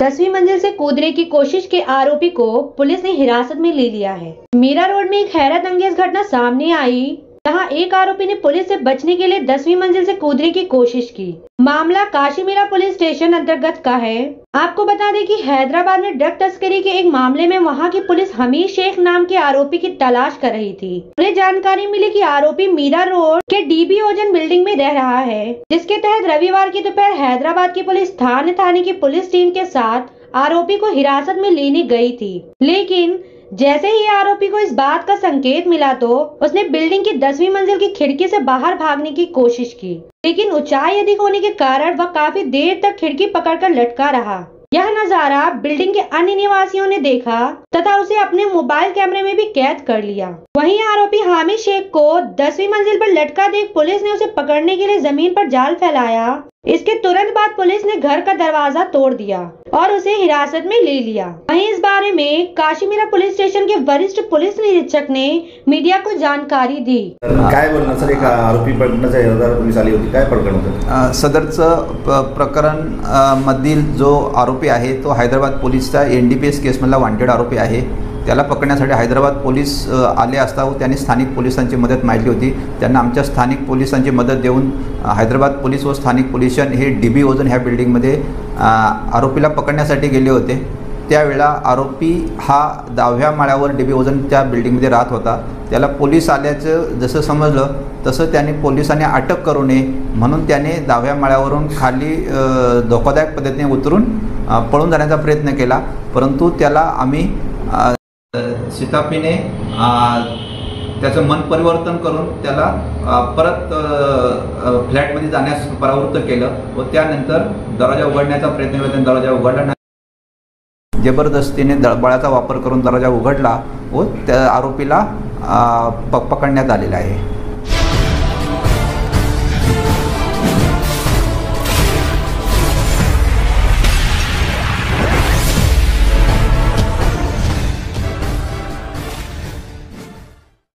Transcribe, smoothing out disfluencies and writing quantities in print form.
10वीं मंजिल से कूदने की कोशिश के आरोपी को पुलिस ने हिरासत में ले लिया है। मीरा रोड में एक हैरत अंगेज घटना सामने आई, जहां एक आरोपी ने पुलिस से बचने के लिए 10वीं मंजिल से कूदने की कोशिश की। मामला काशीमीरा पुलिस स्टेशन अंतर्गत का है। आपको बता दें कि हैदराबाद में ड्रग तस्करी के एक मामले में वहां की पुलिस हमीद शेख नाम के आरोपी की तलाश कर रही थी। उन्हें जानकारी मिली कि आरोपी मीरा रोड के डीबी ओजन बिल्डिंग में रह रहा है, जिसके तहत रविवार की दोपहर हैदराबाद की पुलिस थाने की पुलिस टीम के साथ आरोपी को हिरासत में लेने गई थी। लेकिन जैसे ही आरोपी को इस बात का संकेत मिला तो उसने बिल्डिंग की 10वीं मंजिल की खिड़की से बाहर भागने की कोशिश की, लेकिन ऊंचाई अधिक होने के कारण वह काफी देर तक खिड़की पकड़कर लटका रहा। यह नजारा बिल्डिंग के अन्य निवासियों ने देखा तथा उसे अपने मोबाइल कैमरे में भी कैद कर लिया। वहीं आरोपी हामिद शेख को 10वीं मंजिल पर लटका देख पुलिस ने उसे पकड़ने के लिए जमीन पर जाल फैलाया। इसके तुरंत बाद पुलिस ने घर का दरवाजा तोड़ दिया और उसे हिरासत में ले लिया। वहीं इस बारे में काशीमीरा पुलिस स्टेशन के वरिष्ठ पुलिस निरीक्षक ने मीडिया को जानकारी दी। काय बोलणार सर, एक आरोपी पकडण्याचा योजना पोलीस आली होती, काय प्रकरण होतं? सदरचं प्रकरण मधील जो आरोपी आहे तो हैदराबाद पोलीसचा NDPS केसमधला वॉन्टेड आरोपी आहे। त्याला पकडण्यासाठी हैदराबाद पोलीस आले असता त्यांनी स्थानिक पोलिसांची मदत मागितली होती। त्यांना आमच्या स्थानिक पोलिसांची मदत देऊन हैदराबाद पोलीस व स्थानिक पोलिस हे डीबी ओजन ह्या बिल्डिंगमध्ये आरोपीला पकडण्यासाठी गेले होते। त्यावेळेला आरोपी हा 10व्या माळ्यावर डीबी ओजन त्या बिल्डिंगमध्ये राहत होता। त्याला पोलीस आल्याचं जसं समजलं तसं त्याने पोलिसांनी अटक करू नये म्हणून त्याने 10व्या माळ्यावरून खाली धोकादायक पद्धतीने उतरून पळून जाण्याचा प्रयत्न केला, परंतु त्याला आम्ही शिताफीने त्याचं मन परिवर्तन करून त्याला परत फ्लॅटमध्ये जाण्यास परावृत्त केलं व त्यानंतर दरवाजा उघडण्याचा प्रयत्न केला। त्याने दरवाजा उघडला नाही, जबरदस्तीने बळाचा वापर करून दरवाजा उघडला व त्या आरोपीला पकडण्यात आलेला आहे।